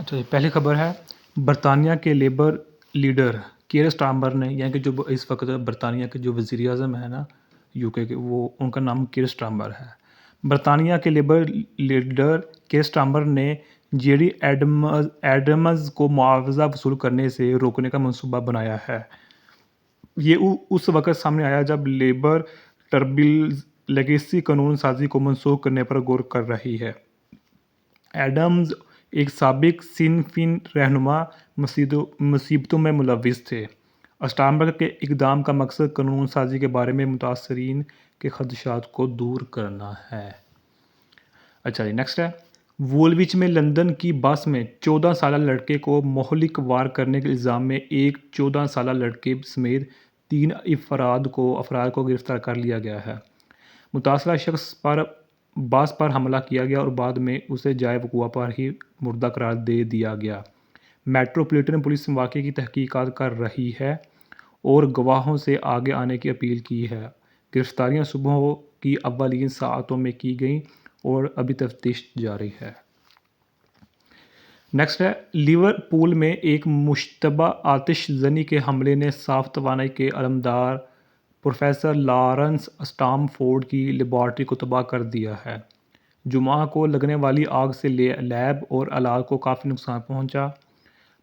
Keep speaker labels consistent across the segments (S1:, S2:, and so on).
S1: اچھا جی، پہلی خبر ہے برطانیہ کے لیبر لیڈر کیئر سٹارمر نے، یعنی کہ جو اس وقت برطانیہ کے جو وزیر اعظم ہیں نا یو کے وہ ان کا نام کیئر سٹارمر ہے۔ برطانیہ کے لیبر لیڈر کیئر سٹارمر نے جیری ایڈمز کو معاوضہ وصول کرنے سے روکنے کا منصوبہ بنایا ہے۔ یہ اس وقت سامنے آیا جب لیبر ٹربلز لیگیسی قانون سازی کو منسوخ کرنے پر غور کر رہی ہے۔ ایڈمز ایک سابق سن فین رہنما مصیبتوں میں ملوث تھے۔ اسٹارمر کے اقدام کا مقصد قانون سازی کے بارے میں متاثرین کے خدشات کو دور کرنا ہے۔ اچھا جی، نیکسٹ ہے وولوچ میں لندن کی بس میں 14 سالہ لڑکے کو مہلک وار کرنے کے الزام میں ایک 14 سالہ لڑکے سمیت 3 افراد کو گرفتار کر لیا گیا ہے۔ متاثرہ شخص پر بس پر حملہ کیا گیا اور بعد میں اسے جائے وقوع پر ہی مردہ قرار دے دیا گیا۔ میٹروپولیٹن پولیس واقعے کی تحقیقات کر رہی ہے اور گواہوں سے آگے آنے کی اپیل کی ہے۔ گرفتاریاں صبح کی اولین ساعتوں میں کی گئیں اور ابھی تفتیش جاری ہے۔ نیکسٹ ہے لیورپول میں ایک مشتبہ آتش زنی کے حملے نے صاف توانائی کے علمدار پروفیسر لارنس اسٹام فورڈ کی لیبارٹری کو تباہ کر دیا ہے۔ جمعہ کو لگنے والی آگ سے لیب اور آلات کو کافی نقصان پہنچا۔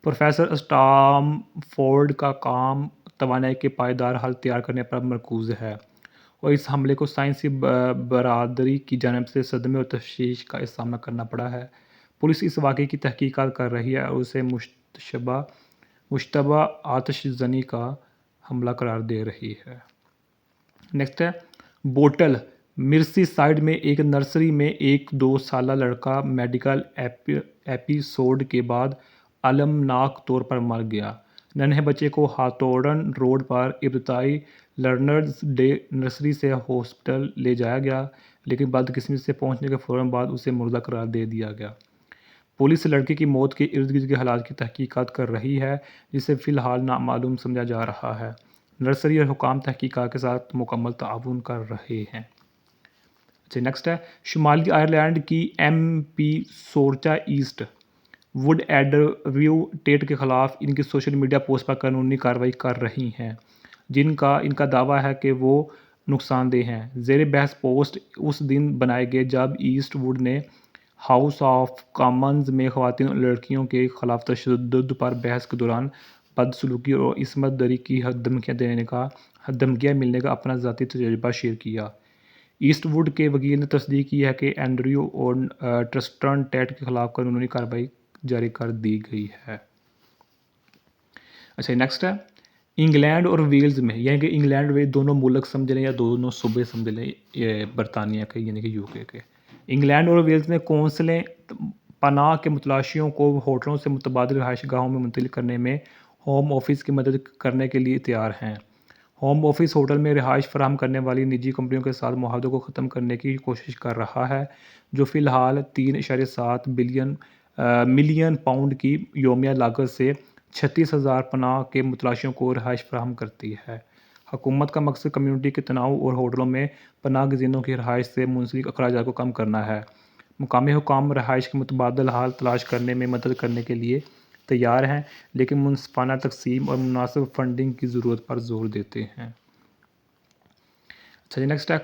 S1: پروفیسر اسٹام فورڈ کا کام توانائی کے پائیدار حل تیار کرنے پر مرکوز ہے اور اس حملے کو سائنسی برادری کی جانب سے صدمے اور تشویش کا سامنا کرنا پڑا ہے۔ پولیس اس واقعے کی تحقیقات کر رہی ہے اور اسے مشتبہ آتش زنی کا حملہ قرار دے رہی ہے۔ نیکسٹ ہے بوٹل مرسی سائیڈ میں ایک نرسری میں ایک 2 سالہ لڑکا میڈیکل ایپیسوڈ کے بعد المناک طور پر مر گیا۔ ننھے بچے کو ہاتھوڑن روڈ پر ابتدائی لرنرز ڈے نرسری سے ہاسپٹل لے جایا گیا، لیکن بدقسمتی سے پہنچنے کے فوراً بعد اسے مردہ قرار دے دیا گیا۔ پولیس لڑکے کی موت کے ارد گرد کے حالات کی تحقیقات کر رہی ہے، جسے فی الحال نامعلوم سمجھا جا رہا ہے۔ نرسری اور حکام تحقیقات کے ساتھ مکمل تعاون کر رہے ہیں۔ اچھا نیکسٹ ہے شمالی آئرلینڈ کی M P Sorcha Eastwood Andrew Tate کے خلاف ان کی سوشل میڈیا پوسٹ پر قانونی کارروائی کر رہی ہیں، ان کا دعویٰ ہے کہ وہ نقصان دہ ہیں۔ زیر بحث پوسٹ اس دن بنائے گئے جب ایسٹ وڈ نے ہاؤس آف کامنز میں خواتین اور لڑکیوں کے خلاف تشدد پر بحث کے دوران بدسلوکی اور عصمت دری کی دھمکیاں ملنے کا اپنا ذاتی تجربہ شیئر کیا۔ ایسٹ وڈ کے وکیل نے تصدیق کی ہے کہ اینڈریو اور ٹرسٹن ٹیٹ کے خلاف قانونی کارروائی جاری کر دی گئی ہے۔ اچھا نیکسٹ ہے انگلینڈ اور ویلز میں، یعنی کہ انگلینڈ میں دونوں ملک سمجھ لیں یا دونوں صوبے سمجھ لیں برطانیہ کے یعنی کہ یو کے۔ انگلینڈ اور ویلز میں کونسلیں پناہ کے متلاشیوں کو ہوٹلوں سے متبادل رہائش گاہوں میں منتقل کرنے میں ہوم آفس کی مدد کرنے کے لیے تیار ہیں۔ ہوم آفس ہوٹل میں رہائش فراہم کرنے والی نجی کمپنیوں کے ساتھ معاہدوں کو ختم کرنے کی کوشش کر رہا ہے، جو فی الحال 3.7 ملین پاؤنڈ کی یومیہ لاگت سے 36,000 پناہ کے متلاشیوں کو رہائش فراہم کرتی ہے۔ حکومت کا مقصد کمیونٹی کے تناؤ اور ہوٹلوں میں پناہ گزینوں کی رہائش سے منسلک اخراجات کو کم کرنا ہے۔ مقامی حکام رہائش کے متبادل حال تلاش کرنے میں مدد کرنے کے لیے تیار ہیں، لیکن منصفانہ تقسیم اور مناسب فنڈنگ کی ضرورت پر زور دیتے ہیں۔ اچھا جی نیکسٹ ہے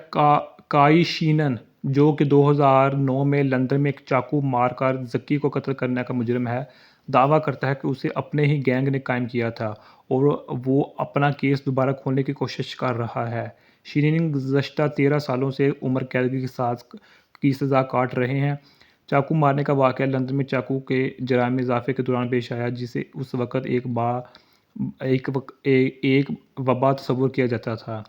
S1: کائی شینن، جو کہ 2009 میں لندن میں ایک چاقو مار کر زکی کو قتل کرنے کا مجرم ہے، دعویٰ کرتا ہے کہ اسے اپنے ہی گینگ نے قائم کیا تھا اور وہ اپنا کیس دوبارہ کھولنے کی کوشش کر رہا ہے۔ شینن گزشتہ 13 سالوں سے عمر قید کی سزا کاٹ رہے ہیں۔ چاقو مارنے کا واقعہ لندن میں چاقو کے جرائم میں اضافے کے دوران پیش آیا، جسے اس وقت ایک وبا تصور کیا جاتا تھا۔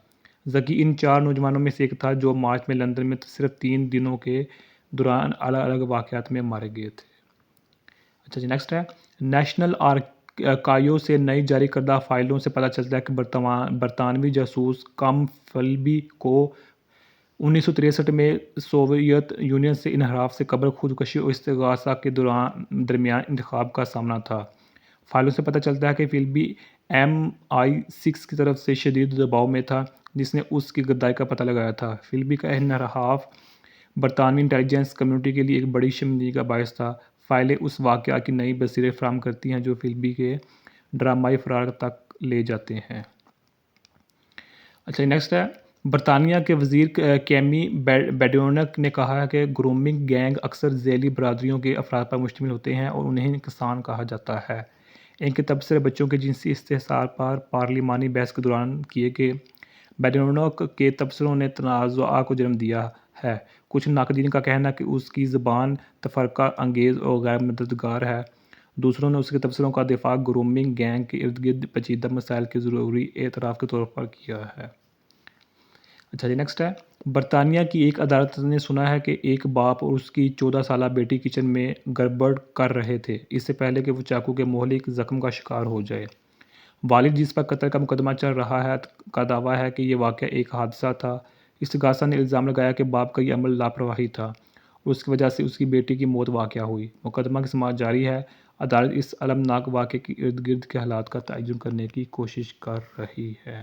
S1: زکی ان 4 نوجوانوں میں سے ایک تھا جو مارچ میں لندن میں صرف 3 دنوں کے دوران الگ الگ واقعات میں مارے گئے تھے۔ اچھا جی نیکسٹ ہے نیشنل آرکائیو سے نئی جاری کردہ فائلوں سے پتہ چلتا ہے کہ برطانوی جاسوس کم فلبی کو 1963 میں سوویت یونین سے انحراف سے قبل خودکشی اور استغاثہ کے درمیان انتخاب کا سامنا تھا۔ فائلوں سے پتہ چلتا ہے کہ فلبی MI6 کی طرف سے شدید دباؤ میں تھا، جس نے اس کی غداری کا پتہ لگایا تھا۔ فلبی کا انحراف برطانوی انٹیلیجنس کمیونٹی کے لیے ایک بڑی شرمندگی کا باعث تھا۔ فائلیں اس واقعہ کی نئی بصیریں فراہم کرتی ہیں جو فلمی کے ڈرامائی فرار تک لے جاتے ہیں۔ اچھا نیکسٹ ہے، برطانیہ کے وزیر کیمی بیڈونک نے کہا ہے کہ گرومنگ گینگ اکثر ذیلی برادریوں کے افراد پر مشتمل ہوتے ہیں اور انہیں کسان کہا جاتا ہے۔ ان کے تبصرے بچوں کے جنسی استحصال پر پارلیمانی بحث کے دوران کیے گئے۔ بیڈونک کے تبصروں نے تنازعات کو جنم دیا ہے۔ کچھ ناقدین کا کہنا ہے کہ اس کی زبان تفرقہ انگیز اور غیر مددگار ہے۔ دوسروں نے اس کے تبصروں کا دفاع گرومنگ گینگ کے ارد گرد پیچیدہ مسائل کے ضروری اعتراف کے طور پر کیا ہے۔ اچھا جی نیکسٹ ہے، برطانیہ کی ایک عدالت نے سنا ہے کہ ایک باپ اور اس کی 14 سالہ بیٹی کچن میں گڑبڑ کر رہے تھے اس سے پہلے کہ وہ چاقو کے مہلک زخم کا شکار ہو جائے۔ والد جس پر قتل کا مقدمہ چل رہا ہے کا دعویٰ ہے کہ یہ واقعہ ایک حادثہ تھا۔ استغاثہ نے الزام لگایا کہ باپ کا یہ عمل لاپرواہی تھا اور اس کی وجہ سے اس کی بیٹی کی موت واقع ہوئی۔ مقدمہ کی سماعت جاری ہے۔ عدالت اس المناک واقعے کے ارد گرد کے حالات کا تعین کرنے کی کوشش کر رہی ہے۔